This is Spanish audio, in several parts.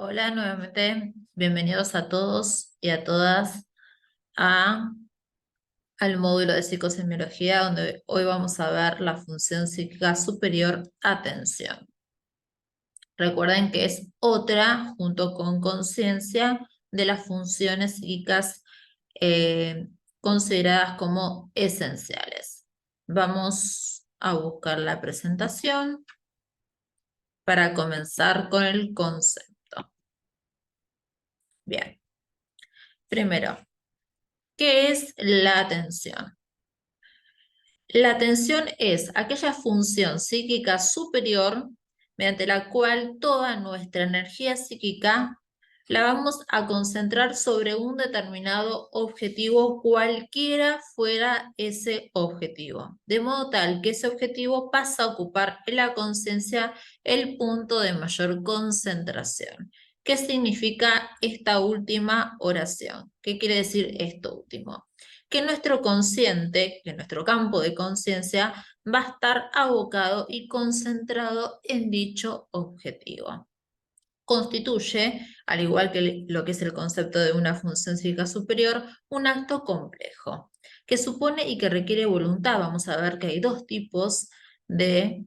Hola nuevamente, bienvenidos a todos y a todas a, al módulo de psicosemiología, donde hoy vamos a ver la función psíquica superior, atención. Recuerden que es otra, junto con conciencia, de las funciones psíquicas eh, consideradas como esenciales. Vamos a buscar la presentación para comenzar con el concepto. Bien, primero. ¿Qué es la atención? La atención es aquella función psíquica superior mediante la cual toda nuestra energía psíquica la vamos a concentrar sobre un determinado objetivo, cualquiera fuera ese objetivo, de modo tal que ese objetivo pasa a ocupar en la conciencia el punto de mayor concentración. ¿Qué significa esta última oración? ¿Qué quiere decir esto último? Que nuestro consciente, que nuestro campo de conciencia va a estar abocado y concentrado en dicho objetivo. Constituye, al igual que lo que es el concepto de una función psíquica superior, un acto complejo, que supone y que requiere voluntad. Vamos a ver que hay dos tipos de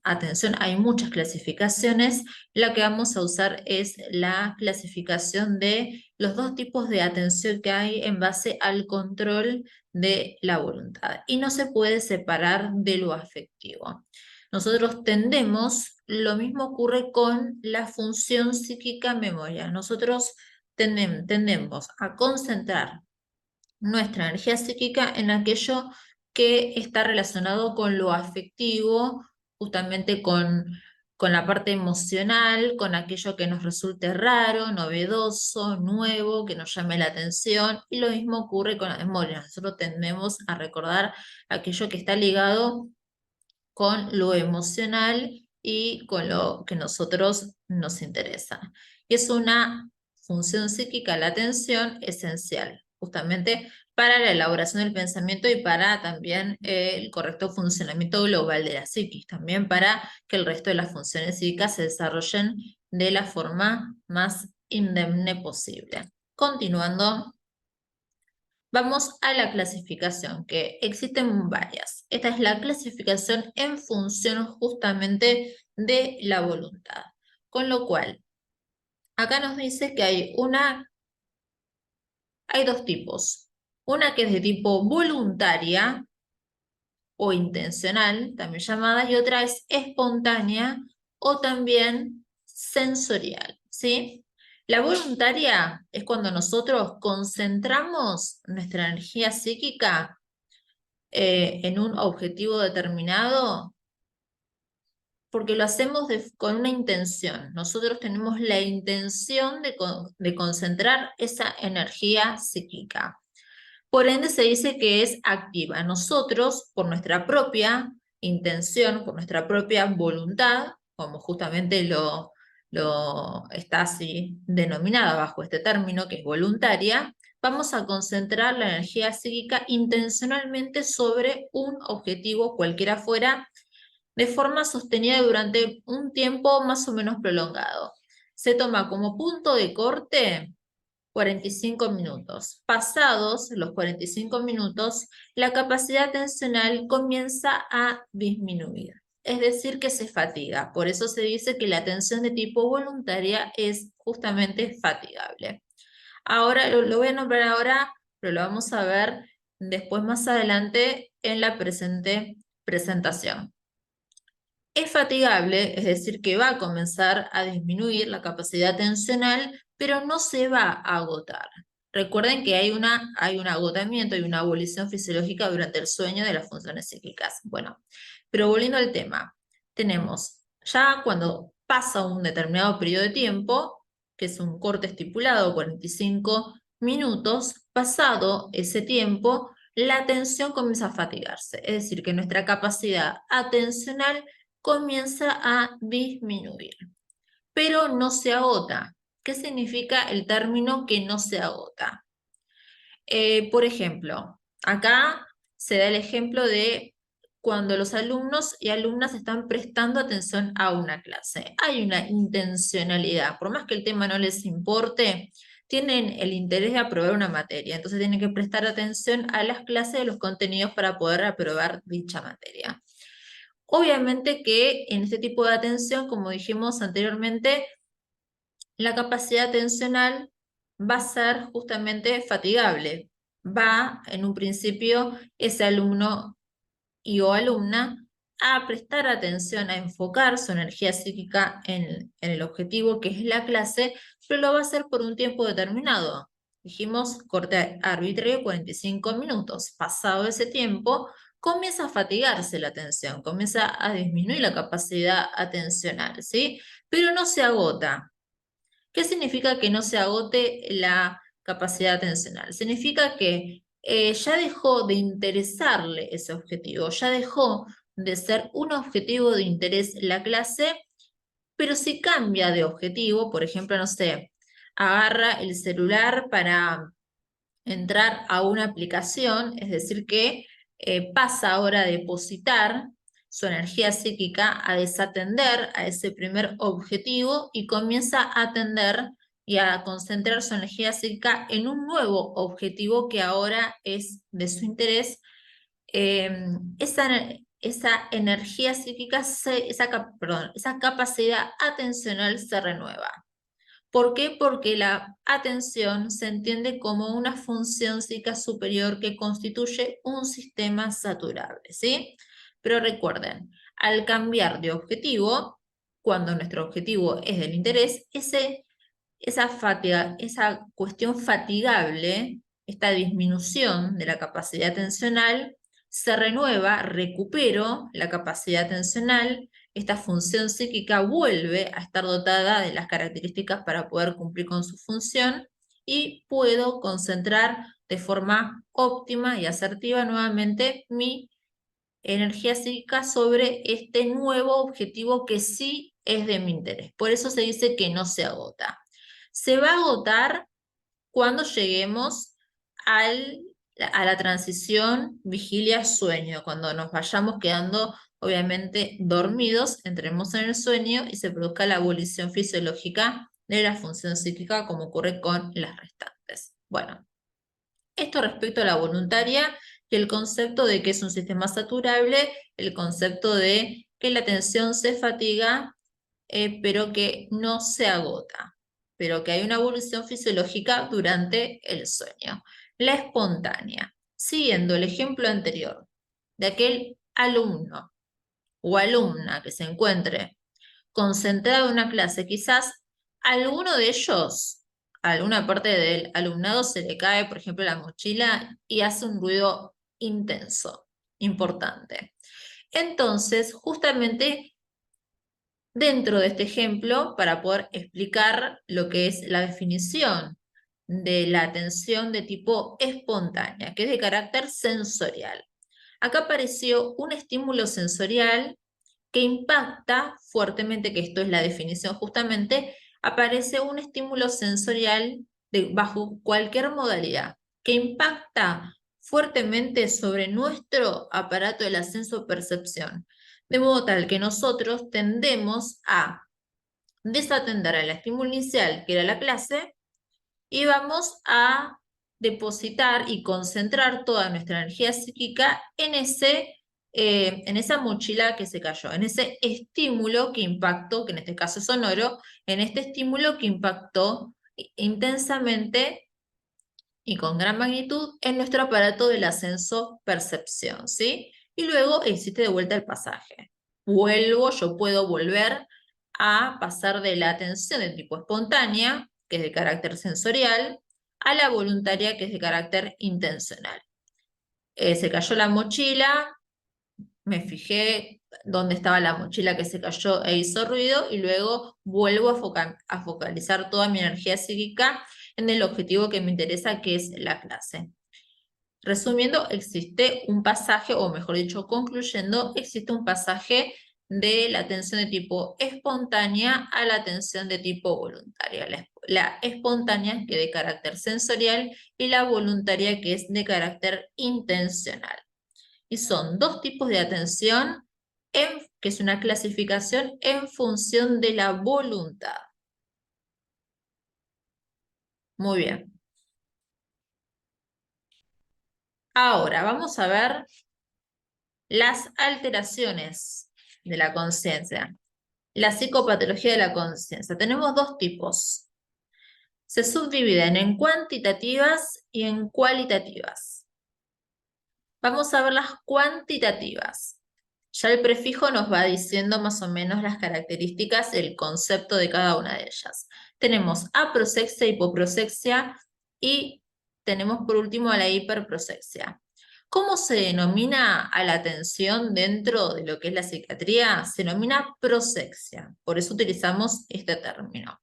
atención, hay muchas clasificaciones. La que vamos a usar es la clasificación de los dos tipos de atención que hay en base al control de la voluntad, y no se puede separar de lo afectivo. Nosotros tendemos, lo mismo ocurre con la función psíquica memoria. Nosotros tendemos a concentrar nuestra energía psíquica en aquello que está relacionado con lo afectivo, justamente con la parte emocional, con aquello que nos resulte raro, novedoso, nuevo, que nos llame la atención. Y lo mismo ocurre con la memoria. Nosotros tendemos a recordar aquello que está ligado con lo emocional y con lo que a nosotros nos interesa. Y es una función psíquica, la atención, esencial, justamente para la elaboración del pensamiento y para también el correcto funcionamiento global de la psiquis, también para que el resto de las funciones psíquicas se desarrollen de la forma más indemne posible. Continuando, vamos a la clasificación, que existen varias. Esta es la clasificación en función justamente de la voluntad. Con lo cual, acá nos dice que hay dos tipos. Una que es de tipo voluntaria o intencional, también llamada, y otra es espontánea o también sensorial, ¿sí? La voluntaria es cuando nosotros concentramos nuestra energía psíquica en un objetivo determinado, porque lo hacemos con una intención. Nosotros tenemos la intención de concentrar esa energía psíquica. Por ende, se dice que es activa. Nosotros, por nuestra propia intención, por nuestra propia voluntad, como justamente lo está así denominada bajo este término, que es voluntaria, vamos a concentrar la energía psíquica intencionalmente sobre un objetivo, cualquiera fuera, de forma sostenida durante un tiempo más o menos prolongado. Se toma como punto de corte 45 minutos. Pasados los 45 minutos, la capacidad atencional comienza a disminuir, es decir, que se fatiga. Por eso se dice que la atención de tipo voluntaria es justamente fatigable. Ahora lo voy a nombrar ahora, pero lo vamos a ver después más adelante en la presente presentación. Es fatigable, es decir, que va a comenzar a disminuir la capacidad atencional, pero no se va a agotar. Recuerden que hay un agotamiento y una abolición fisiológica durante el sueño de las funciones psíquicas. Bueno, pero volviendo al tema, tenemos ya cuando pasa un determinado periodo de tiempo, que es un corte estipulado, 45 minutos, pasado ese tiempo, la atención comienza a fatigarse, es decir, que nuestra capacidad atencional comienza a disminuir, pero no se agota. ¿Qué significa el término que no se agota? Por ejemplo, acá se da el ejemplo de cuando los alumnos y alumnas están prestando atención a una clase. Hay una intencionalidad, por más que el tema no les importe, tienen el interés de aprobar una materia, entonces tienen que prestar atención a las clases de los contenidos para poder aprobar dicha materia. Obviamente que en este tipo de atención, como dijimos anteriormente, la capacidad atencional va a ser justamente fatigable. Va, en un principio, ese alumno y o alumna a prestar atención, a enfocar su energía psíquica en el objetivo que es la clase, pero lo va a hacer por un tiempo determinado. Dijimos corte arbitrario 45 minutos. Pasado ese tiempo, comienza a fatigarse la atención, comienza a disminuir la capacidad atencional, ¿sí? Pero no se agota. ¿Qué significa que no se agote la capacidad atencional? Significa que ya dejó de interesarle ese objetivo, ya dejó de ser un objetivo de interés la clase, pero si cambia de objetivo, por ejemplo, no sé, agarra el celular para entrar a una aplicación, es decir, que pasa ahora a depositar su energía psíquica, a desatender a ese primer objetivo y comienza a atender y a concentrar su energía psíquica en un nuevo objetivo que ahora es de su interés. Esa energía psíquica, esa capacidad atencional se renueva. ¿Por qué? Porque la atención se entiende como una función psíquica superior que constituye un sistema saturable, ¿sí? Pero recuerden, al cambiar de objetivo, cuando nuestro objetivo es del interés, esa fatiga, esa cuestión fatigable, esta disminución de la capacidad atencional, se renueva, recupero la capacidad atencional, esta función psíquica vuelve a estar dotada de las características para poder cumplir con su función y puedo concentrar de forma óptima y asertiva nuevamente mi energía psíquica sobre este nuevo objetivo que sí es de mi interés. Por eso se dice que no se agota. Se va a agotar cuando lleguemos a la transición vigilia-sueño, cuando nos vayamos quedando obviamente dormidos, entremos en el sueño y se produzca la abolición fisiológica de la función psíquica como ocurre con las restantes. Bueno, esto respecto a la voluntaria y el concepto de que es un sistema saturable, el concepto de que la atención se fatiga, pero que no se agota, pero que hay una evolución fisiológica durante el sueño. La espontánea, siguiendo el ejemplo anterior de aquel alumno o alumna que se encuentre concentrado en una clase, quizás alguno de ellos, alguna parte del alumnado se le cae, por ejemplo, la mochila y hace un ruido intenso, importante. Entonces, justamente dentro de este ejemplo, para poder explicar lo que es la definición de la atención de tipo espontánea, que es de carácter sensorial. Acá apareció un estímulo sensorial que impacta fuertemente, que esto es la definición justamente, aparece un estímulo sensorial bajo cualquier modalidad, que impacta fuertemente sobre nuestro aparato del ascenso-percepción, de modo tal que nosotros tendemos a desatender al estímulo inicial, que era la clase, y vamos a depositar y concentrar toda nuestra energía psíquica en esa mochila que se cayó, en ese estímulo que impactó, que en este caso es sonoro, en este estímulo que impactó intensamente y con gran magnitud en nuestro aparato del ascenso-percepción, ¿sí? Y luego existe de vuelta el pasaje. Yo puedo volver a pasar de la atención de tipo espontánea, que es de carácter sensorial, a la voluntaria, que es de carácter intencional. Se cayó la mochila, me fijé dónde estaba la mochila que se cayó e hizo ruido y luego vuelvo a focalizar toda mi energía psíquica en el objetivo que me interesa, que es la clase. Resumiendo, existe un pasaje, o mejor dicho, concluyendo, existe un pasaje de la atención de tipo espontánea a la atención de tipo voluntaria. La espontánea, que es de carácter sensorial, y la voluntaria, que es de carácter intencional. Y son dos tipos de atención, que es una clasificación en función de la voluntad. Muy bien. Ahora vamos a ver las alteraciones de la conciencia. La psicopatología de la conciencia. Tenemos dos tipos. Se subdividen en cuantitativas y en cualitativas. Vamos a ver las cuantitativas. Ya el prefijo nos va diciendo más o menos las características, el concepto de cada una de ellas. Tenemos aproxexia, hipoproxexia y tenemos por último a la hiperproxexia. ¿Cómo se denomina a la atención dentro de lo que es la psiquiatría? Se denomina proxexia, por eso utilizamos este término.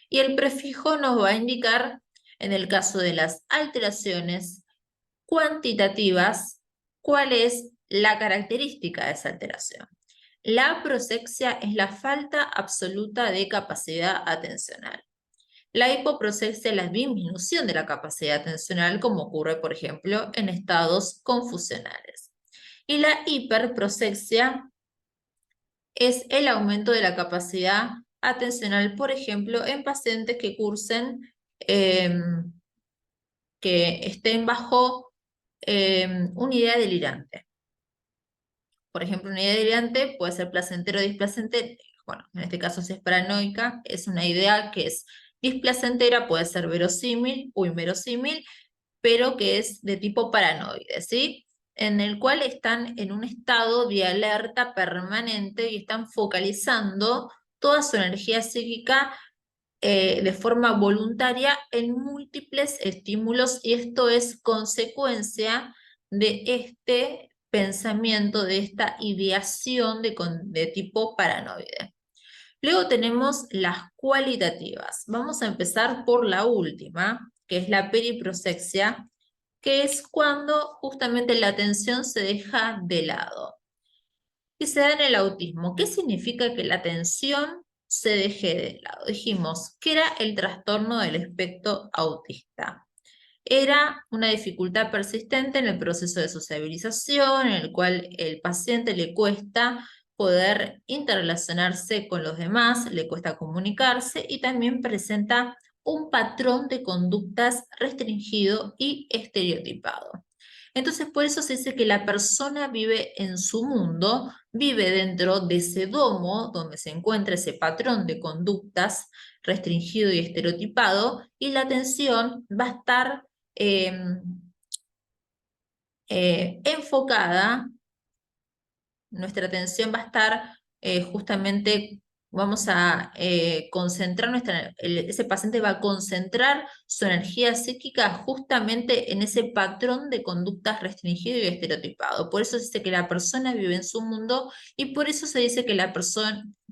Y el prefijo nos va a indicar, en el caso de las alteraciones cuantitativas, cuál es la característica de esa alteración. La prosexia es la falta absoluta de capacidad atencional. La hipoprosexia es la disminución de la capacidad atencional, como ocurre, por ejemplo, en estados confusionales. Y la hiperprosexia es el aumento de la capacidad atencional, por ejemplo, en pacientes que cursen, que estén bajo una idea delirante. Por ejemplo, una idea delirante puede ser placentero o displacentero. Bueno, en este caso si es paranoica, es una idea que es displacentera, puede ser verosímil o inverosímil, pero que es de tipo paranoide, ¿sí? En el cual están en un estado de alerta permanente y están focalizando toda su energía psíquica de forma voluntaria en múltiples estímulos, y esto es consecuencia de este pensamiento, de esta ideación de tipo paranoide. Luego tenemos las cualitativas. Vamos a empezar por la última, que es la periprosexia, que es cuando justamente la atención se deja de lado. Y se da en el autismo. ¿Qué significa que la atención se deje de lado? Dijimos que era el trastorno del espectro autista. Era una dificultad persistente en el proceso de sociabilización, en el cual el paciente le cuesta poder interrelacionarse con los demás, le cuesta comunicarse y también presenta un patrón de conductas restringido y estereotipado. Entonces, por eso se dice que la persona vive en su mundo, vive dentro de ese domo donde se encuentra ese patrón de conductas restringido y estereotipado, y la atención va a estar eh, enfocada, nuestra atención va a estar justamente, vamos a concentrar ese paciente va a concentrar su energía psíquica justamente en ese patrón de conductas restringido y estereotipado. Por eso se dice que la persona vive en su mundo y por eso se dice que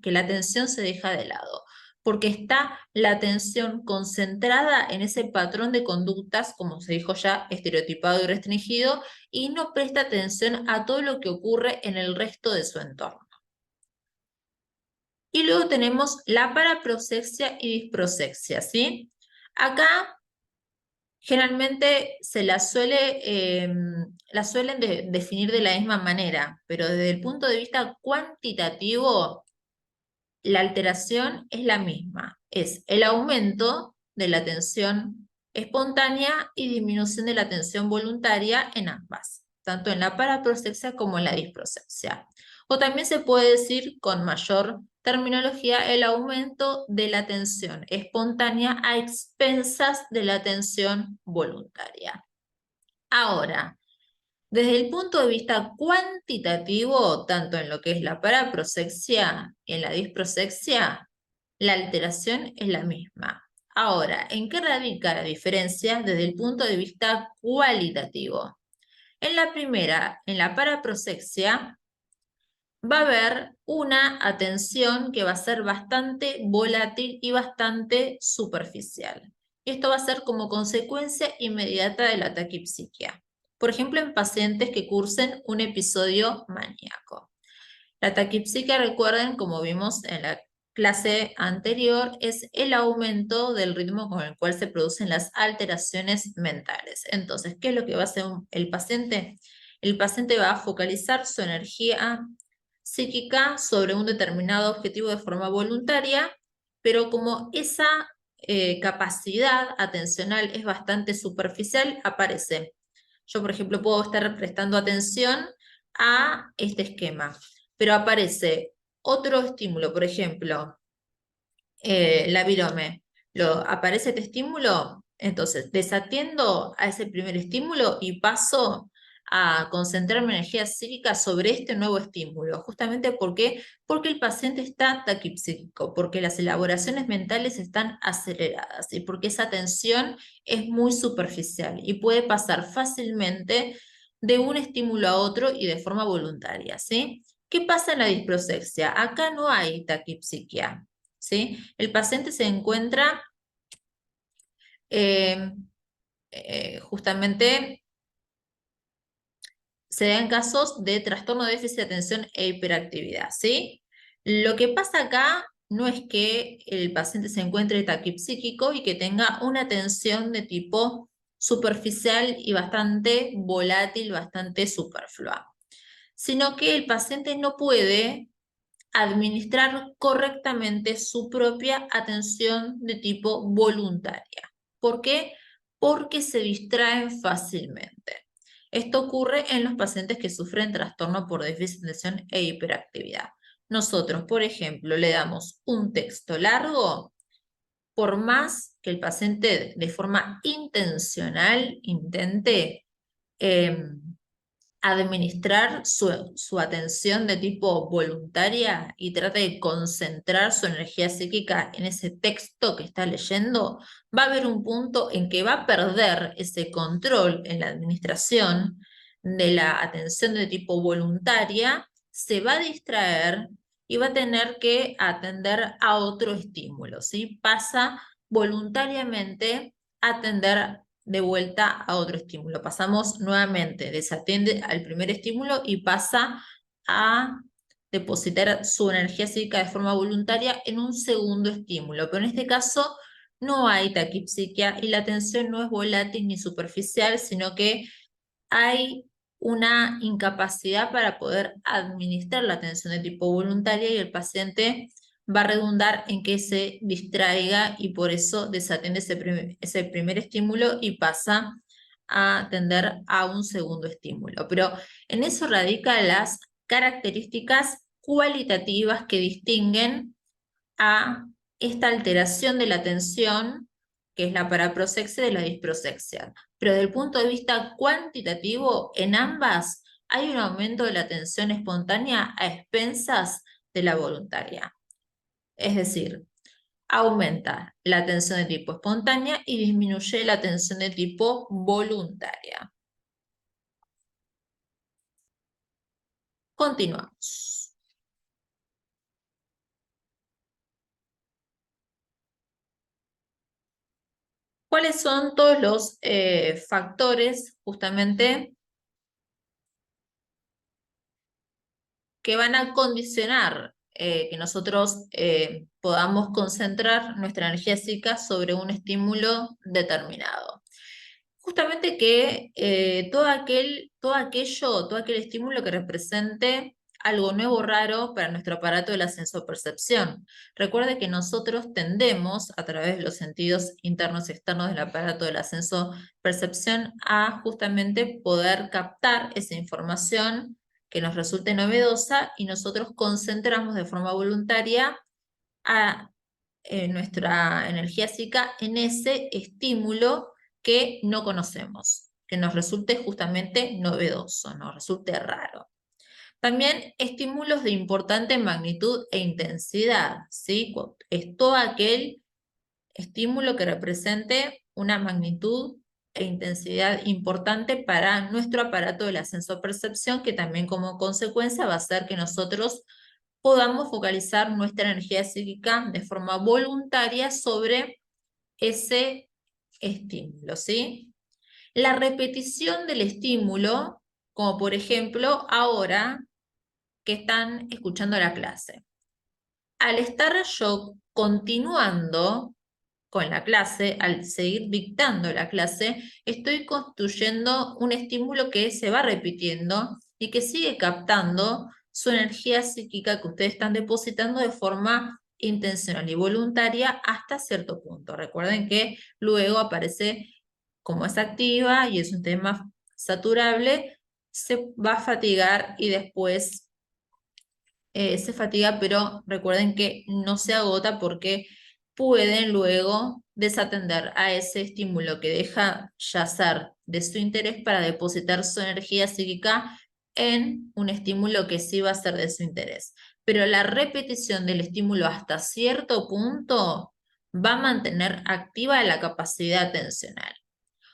que la atención se deja de lado, porque está la atención concentrada en ese patrón de conductas, como se dijo ya, estereotipado y restringido, y no presta atención a todo lo que ocurre en el resto de su entorno. Y luego tenemos la paraprosexia y disprosexia, ¿sí? Acá generalmente se la suelen definir de la misma manera, pero desde el punto de vista cuantitativo, la alteración es la misma, es el aumento de la tensión espontánea y disminución de la tensión voluntaria en ambas, tanto en la paraprosexia como en la disprosexia. O también se puede decir con mayor terminología el aumento de la tensión espontánea a expensas de la tensión voluntaria. Ahora, desde el punto de vista cuantitativo, tanto en lo que es la paraprosexia y en la disprosexia, la alteración es la misma. Ahora, ¿en qué radica la diferencia desde el punto de vista cualitativo? En la primera, en la paraprosexia, va a haber una atención que va a ser bastante volátil y bastante superficial. Esto va a ser como consecuencia inmediata de la taquipsiquia. Por ejemplo, en pacientes que cursen un episodio maníaco. La taquipsiquia, recuerden, como vimos en la clase anterior, es el aumento del ritmo con el cual se producen las alteraciones mentales. Entonces, ¿qué es lo que va a hacer el paciente? el paciente va a focalizar su energía psíquica sobre un determinado objetivo de forma voluntaria, pero como esa capacidad atencional es bastante superficial, aparece. Yo, por ejemplo, puedo estar prestando atención a este esquema, pero aparece otro estímulo, por ejemplo, la virome, aparece este estímulo, entonces desatiendo a ese primer estímulo y paso a concentrar mi energía psíquica sobre este nuevo estímulo, justamente porque el paciente está taquipsíquico, porque las elaboraciones mentales están aceleradas y porque esa atención es muy superficial y puede pasar fácilmente de un estímulo a otro y de forma voluntaria, ¿sí? ¿Qué pasa en la disprosexia? Acá no hay taquipsiquia. ¿Sí? El paciente se encuentra eh, justamente, se dan casos de trastorno de déficit de atención e hiperactividad, ¿sí? Lo que pasa acá no es que el paciente se encuentre taquipsíquico y que tenga una atención de tipo superficial y bastante volátil, bastante superflua, sino que el paciente no puede administrar correctamente su propia atención de tipo voluntaria. ¿Por qué? Porque se distraen fácilmente. Esto ocurre en los pacientes que sufren trastorno por déficit de atención e hiperactividad. Nosotros, por ejemplo, le damos un texto largo, por más que el paciente de forma intencional intente administrar su atención de tipo voluntaria y trata de concentrar su energía psíquica en ese texto que está leyendo, va a haber un punto en que va a perder ese control en la administración de la atención de tipo voluntaria, se va a distraer y va a tener que atender a otro estímulo, ¿sí? Pasa voluntariamente a atender de vuelta a otro estímulo. Pasamos nuevamente, desatiende al primer estímulo y pasa a depositar su energía psíquica de forma voluntaria en un segundo estímulo. Pero en este caso no hay taquipsiquia y la atención no es volátil ni superficial, sino que hay una incapacidad para poder administrar la atención de tipo voluntaria y el paciente va a redundar en que se distraiga y por eso desatiende ese primer estímulo y pasa a atender a un segundo estímulo. Pero en eso radican las características cualitativas que distinguen a esta alteración de la atención, que es la paraprosexia, de la disprosexia. Pero desde el punto de vista cuantitativo, en ambas hay un aumento de la atención espontánea a expensas de la voluntaria. Es decir, aumenta la atención de tipo espontánea y disminuye la atención de tipo voluntaria. Continuamos. ¿Cuáles son todos los factores justamente que van a condicionar que nosotros podamos concentrar nuestra energía psíquica sobre un estímulo determinado? Justamente que todo aquel estímulo que represente algo nuevo o raro para nuestro aparato de la sensopercepción. Recuerde que nosotros tendemos, a través de los sentidos internos y externos del aparato de la sensopercepción, a justamente poder captar esa información que nos resulte novedosa y nosotros concentramos de forma voluntaria a nuestra energía psíquica en ese estímulo que no conocemos, que nos resulte justamente novedoso, nos resulte raro. También estímulos de importante magnitud e intensidad, ¿sí? Es todo aquel estímulo que represente una magnitud e intensidad importante para nuestro aparato de la sensopercepción, que también como consecuencia va a hacer que nosotros podamos focalizar nuestra energía psíquica de forma voluntaria sobre ese estímulo, ¿sí? La repetición del estímulo, como por ejemplo ahora que están escuchando la clase. Al estar yo continuando con la clase, al seguir dictando la clase, estoy construyendo un estímulo que se va repitiendo y que sigue captando su energía psíquica que ustedes están depositando de forma intencional y voluntaria hasta cierto punto. Recuerden que luego aparece, como es activa y es un tema saturable, se va a fatigar y después se fatiga, pero recuerden que no se agota porque pueden luego desatender a ese estímulo que deja yacer de su interés para depositar su energía psíquica en un estímulo que sí va a ser de su interés. Pero la repetición del estímulo hasta cierto punto va a mantener activa la capacidad atencional.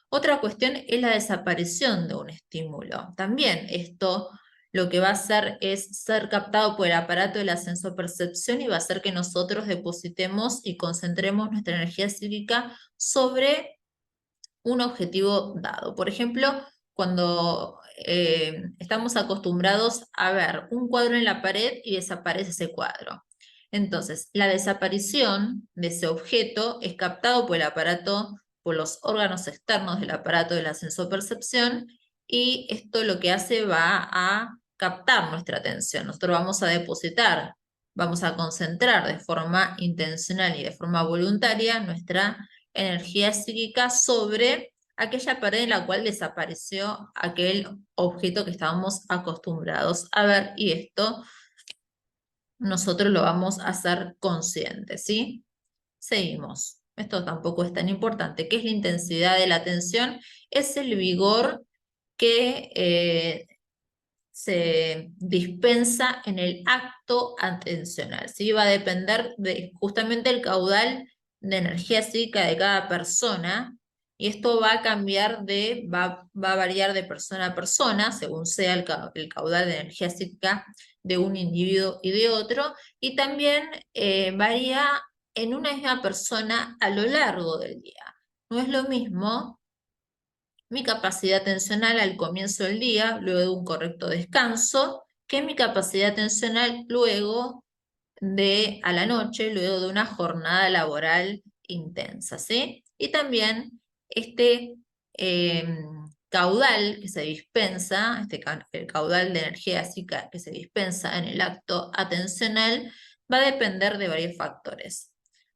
Otra cuestión es la desaparición de un estímulo. También esto lo que va a hacer es ser captado por el aparato de la sensopercepción y va a hacer que nosotros depositemos y concentremos nuestra energía psíquica sobre un objetivo dado. Por ejemplo, cuando estamos acostumbrados a ver un cuadro en la pared y desaparece ese cuadro. Entonces, la desaparición de ese objeto es captado por el aparato, por los órganos externos del aparato de la sensopercepción, y esto lo que hace va a captar nuestra atención. Nosotros vamos a depositar, vamos a concentrar de forma intencional y de forma voluntaria nuestra energía psíquica sobre aquella pared en la cual desapareció aquel objeto que estábamos acostumbrados a ver, y esto nosotros lo vamos a hacer conscientes, ¿sí? Seguimos. Esto tampoco es tan importante. ¿Qué es la intensidad de la atención? Es el vigor que se dispensa en el acto atencional, ¿sí? Va a depender de justamente el caudal de energía psíquica de cada persona, y esto va a cambiar va a variar de persona a persona, según sea el caudal de energía psíquica de un individuo y de otro, y también varía en una misma persona a lo largo del día. No es lo mismo mi capacidad atencional al comienzo del día, luego de un correcto descanso, que mi capacidad atencional luego a la noche, luego de una jornada laboral intensa, ¿sí? Y también este eh, caudal que se dispensa, el caudal de energía psíquica que se dispensa en el acto atencional, va a depender de varios factores,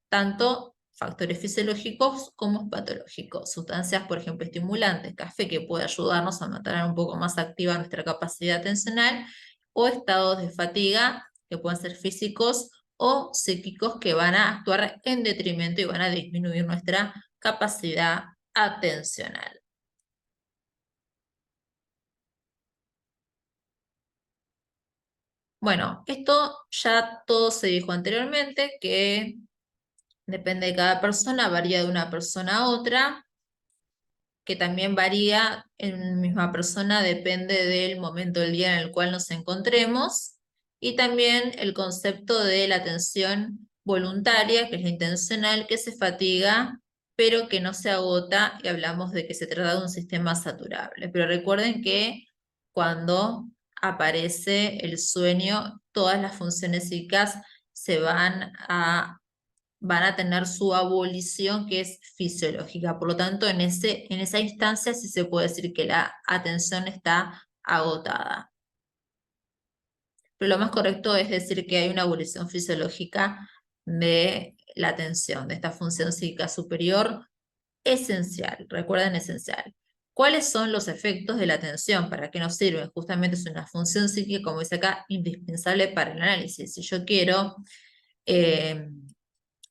tanto factores fisiológicos como patológicos. Sustancias, por ejemplo, estimulantes, café, que puede ayudarnos a mantener un poco más activa nuestra capacidad atencional, o estados de fatiga, que pueden ser físicos o psíquicos, que van a actuar en detrimento y van a disminuir nuestra capacidad atencional. Bueno, esto ya todo se dijo anteriormente, que depende de cada persona, varía de una persona a otra, que también varía en una misma persona, depende del momento del día en el cual nos encontremos, y también el concepto de la atención voluntaria, que es la intencional, que se fatiga, pero que no se agota, y hablamos de que se trata de un sistema saturable. Pero recuerden que cuando aparece el sueño, todas las funciones psíquicas se van a tener su abolición, que es fisiológica. Por lo tanto, en esa instancia sí se puede decir que la atención está agotada. Pero lo más correcto es decir que hay una abolición fisiológica de la atención, de esta función psíquica superior esencial. Recuerden, esencial. ¿Cuáles son los efectos de la atención? ¿Para qué nos sirven? Justamente es una función psíquica, como dice acá, indispensable para el análisis. Si yo quiero eh,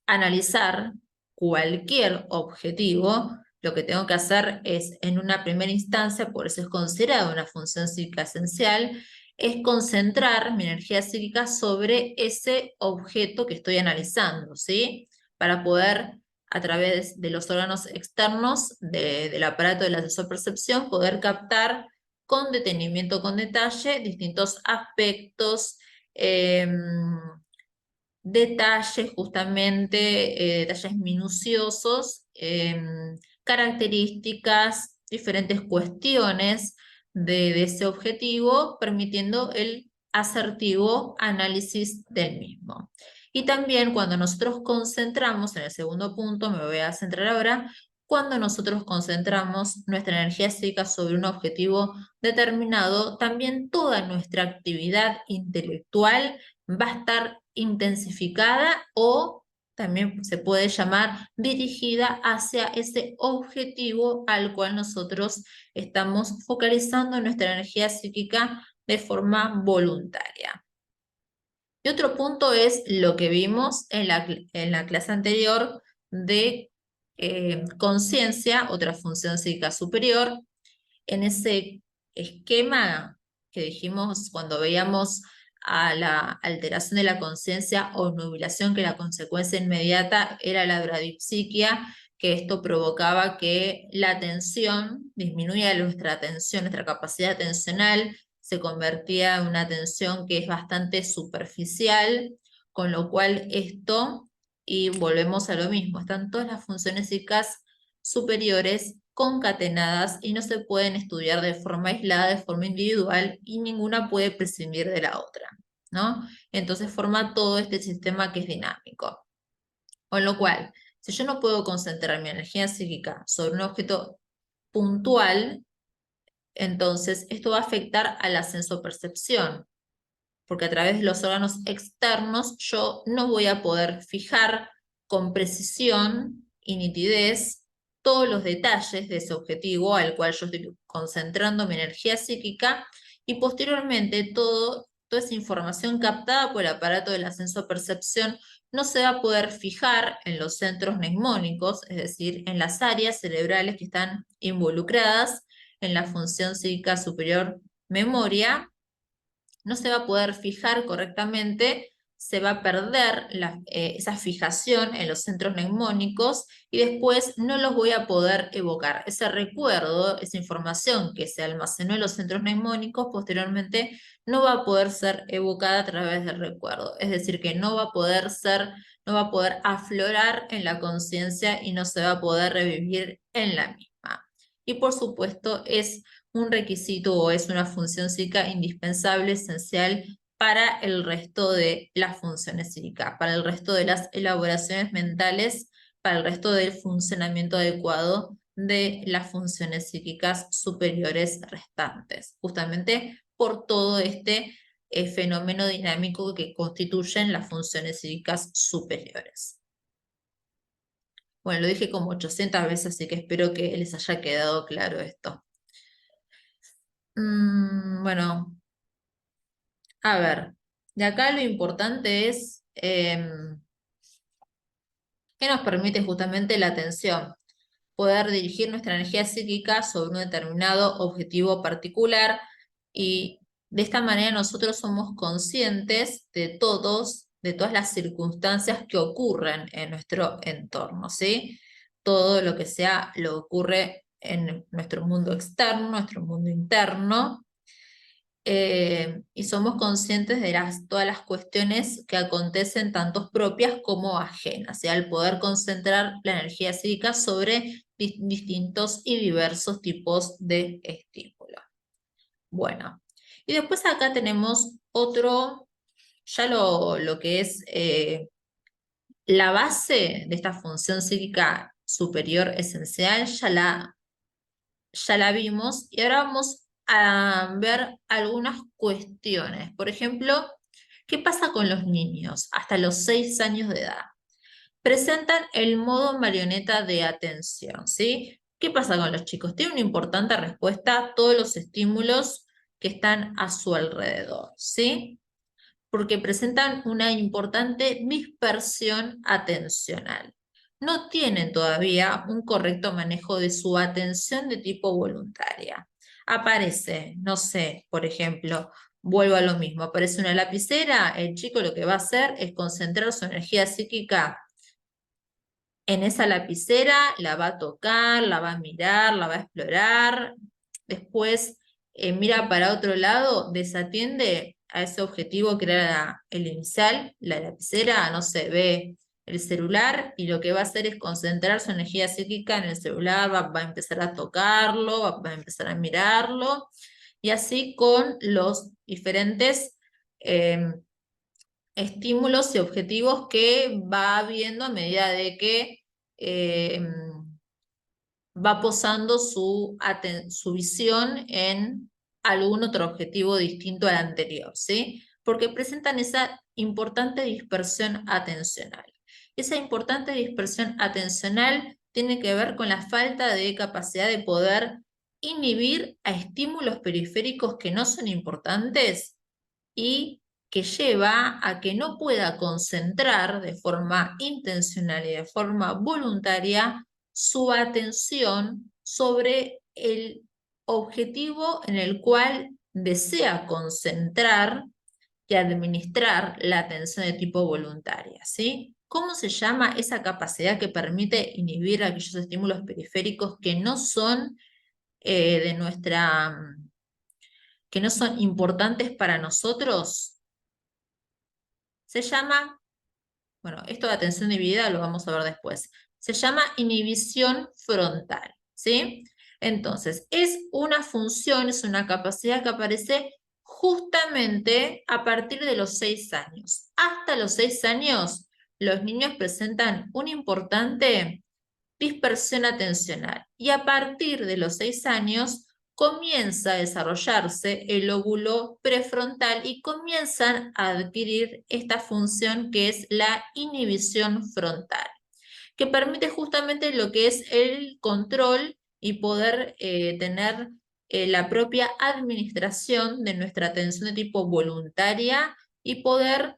analizar cualquier objetivo, lo que tengo que hacer es, en una primera instancia, por eso es considerado una función psíquica esencial, es concentrar mi energía psíquica sobre ese objeto que estoy analizando, ¿sí? Para poder, a través de los órganos externos del aparato de la sensor-percepción, poder captar con detenimiento, con detalle, distintos aspectos, detalles, justamente, detalles minuciosos, características, diferentes cuestiones de ese objetivo, permitiendo el asertivo análisis del mismo. Y también cuando nosotros concentramos, en el segundo punto me voy a centrar ahora, cuando nosotros concentramos nuestra energía psíquica sobre un objetivo determinado, también toda nuestra actividad intelectual va a estar intensificada o también se puede llamar dirigida hacia ese objetivo al cual nosotros estamos focalizando nuestra energía psíquica de forma voluntaria. Y otro punto es lo que vimos en la clase anterior de conciencia, otra función psíquica superior. En ese esquema que dijimos cuando veíamos a la alteración de la conciencia o nubilación, que la consecuencia inmediata era la bradipsiquia, que esto provocaba que la atención, disminuía nuestra atención, nuestra capacidad atencional, se convertía en una atención que es bastante superficial, con lo cual esto, y volvemos a lo mismo, están todas las funciones psíquicas superiores concatenadas y no se pueden estudiar de forma aislada, de forma individual, y ninguna puede prescindir de la otra, ¿no? Entonces forma todo este sistema que es dinámico. Con lo cual, si yo no puedo concentrar mi energía psíquica sobre un objeto puntual, entonces esto va a afectar a la sensopercepción, porque a través de los órganos externos yo no voy a poder fijar con precisión y nitidez todos los detalles de ese objetivo al cual yo estoy concentrando mi energía psíquica, y posteriormente toda esa información captada por el aparato de la sensopercepción no se va a poder fijar en los centros mnemónicos, es decir, en las áreas cerebrales que están involucradas en la función psíquica superior memoria. No se va a poder fijar correctamente, se va a perder esa fijación en los centros mnemónicos y después no los voy a poder evocar. Ese recuerdo, esa información que se almacenó en los centros mnemónicos, posteriormente no va a poder ser evocada a través del recuerdo. Es decir, que no va a poder no va a poder aflorar en la conciencia y no se va a poder revivir en la misma. Y por supuesto es un requisito o es una función psíquica indispensable, esencial para el resto de las funciones psíquicas, para el resto de las elaboraciones mentales, para el resto del funcionamiento adecuado de las funciones psíquicas superiores restantes, justamente por todo este fenómeno dinámico que constituyen las funciones psíquicas superiores. Bueno, lo dije como 800 veces, así que espero que les haya quedado claro esto. Bueno, a ver, de acá lo importante es que nos permite justamente la atención, poder dirigir nuestra energía psíquica sobre un determinado objetivo particular, y de esta manera nosotros somos conscientes de todas las circunstancias que ocurren en nuestro entorno, ¿sí? Todo lo que sea, lo que ocurre en nuestro mundo externo, nuestro mundo interno. Y somos conscientes de todas las cuestiones que acontecen, tanto propias como ajenas, y al poder concentrar la energía psíquica sobre distintos y diversos tipos de estímulos. Bueno, y después acá tenemos otro, ya lo que es la base de esta función psíquica superior esencial, ya la vimos, y ahora vamos a ver algunas cuestiones. Por ejemplo, ¿qué pasa con los niños hasta los 6 años de edad? Presentan el modo marioneta de atención, ¿sí? ¿Qué pasa con los chicos? Tienen una importante respuesta a todos los estímulos que están a su alrededor, ¿sí? Porque presentan una importante dispersión atencional. No tienen todavía un correcto manejo de su atención de tipo voluntaria. Aparece, no sé, por ejemplo, vuelvo a lo mismo, aparece una lapicera, el chico lo que va a hacer es concentrar su energía psíquica en esa lapicera, la va a tocar, la va a mirar, la va a explorar, después mira para otro lado, desatiende a ese objetivo que era el inicial, la lapicera, no sé, ve el celular y lo que va a hacer es concentrar su energía psíquica en el celular, va a empezar a tocarlo, va a empezar a mirarlo, y así con los diferentes estímulos y objetivos que va viendo a medida de que va posando su visión en algún otro objetivo distinto al anterior, ¿sí? Porque presentan esa importante dispersión atencional. Esa importante dispersión atencional tiene que ver con la falta de capacidad de poder inhibir a estímulos periféricos que no son importantes y que lleva a que no pueda concentrar de forma intencional y de forma voluntaria su atención sobre el objetivo en el cual desea concentrar y administrar la atención de tipo voluntaria, ¿sí? ¿Cómo se llama esa capacidad que permite inhibir aquellos estímulos periféricos que no son que no son importantes para nosotros? Se llama, bueno, esto de atención dividida lo vamos a ver después. Se llama inhibición frontal, ¿sí? Entonces, es una función, es una capacidad que aparece justamente a partir de los 6 años. Hasta los 6 años, los niños presentan una importante dispersión atencional y a partir de los 6 años comienza a desarrollarse el lóbulo prefrontal y comienzan a adquirir esta función que es la inhibición frontal, que permite justamente lo que es el control y poder tener la propia administración de nuestra atención de tipo voluntaria y poder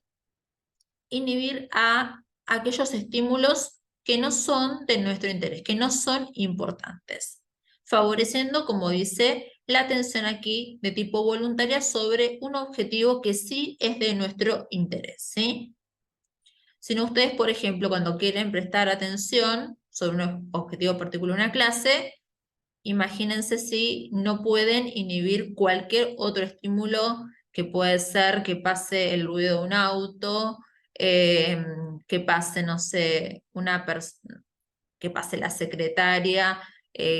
inhibir a aquellos estímulos que no son de nuestro interés, que no son importantes, favoreciendo, como dice, la atención aquí de tipo voluntaria sobre un objetivo que sí es de nuestro interés, ¿sí? Si no, ustedes, por ejemplo, cuando quieren prestar atención sobre un objetivo particular en una clase, imagínense si no pueden inhibir cualquier otro estímulo que puede ser que pase el ruido de un auto, eh, que pase, no sé, que pase la secretaria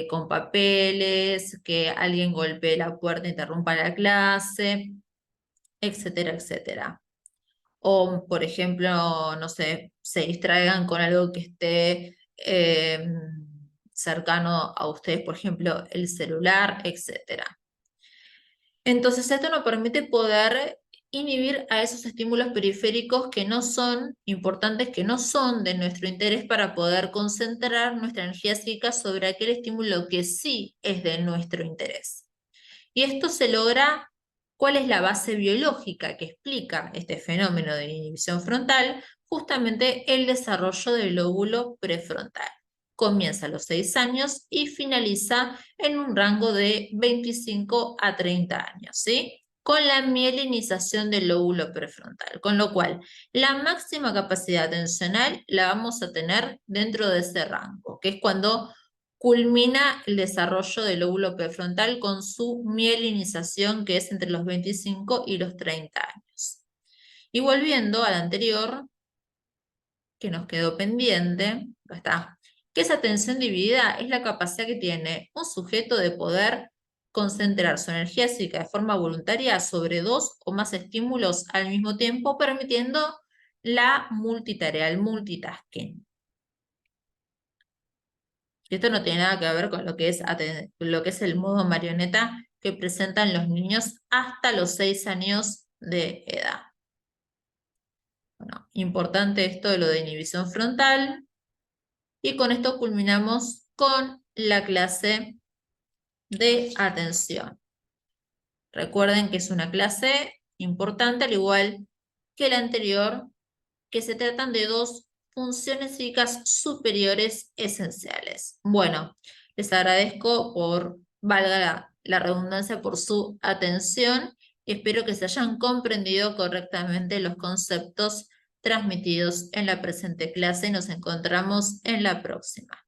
con papeles, que alguien golpee la puerta e interrumpa la clase, etcétera, etcétera. O, por ejemplo, no sé, se distraigan con algo que esté cercano a ustedes, por ejemplo, el celular, etcétera. Entonces, esto nos permite poder inhibir a esos estímulos periféricos que no son importantes, que no son de nuestro interés para poder concentrar nuestra energía psíquica sobre aquel estímulo que sí es de nuestro interés. Y esto se logra, ¿cuál es la base biológica que explica este fenómeno de inhibición frontal? Justamente el desarrollo del lóbulo prefrontal. Comienza a los 6 años y finaliza en un rango de 25 a 30 años, ¿sí? Con la mielinización del lóbulo prefrontal, con lo cual la máxima capacidad atencional la vamos a tener dentro de ese rango, que es cuando culmina el desarrollo del lóbulo prefrontal con su mielinización, que es entre los 25 y los 30 años. Y volviendo al anterior, que nos quedó pendiente, acá está, que esa atención dividida es la capacidad que tiene un sujeto de poder concentrar su energía psíquica de forma voluntaria sobre 2 o más estímulos al mismo tiempo, permitiendo la multitarea, el multitasking. Y esto no tiene nada que ver con lo que es el modo marioneta que presentan los niños hasta los 6 años de edad. Bueno, importante esto de lo de inhibición frontal. Y con esto culminamos con la clase de atención. Recuerden que es una clase importante, al igual que la anterior, que se tratan de 2 funciones psíquicas superiores esenciales. Bueno, les agradezco por, valga la redundancia, por su atención y espero que se hayan comprendido correctamente los conceptos transmitidos en la presente clase y nos encontramos en la próxima.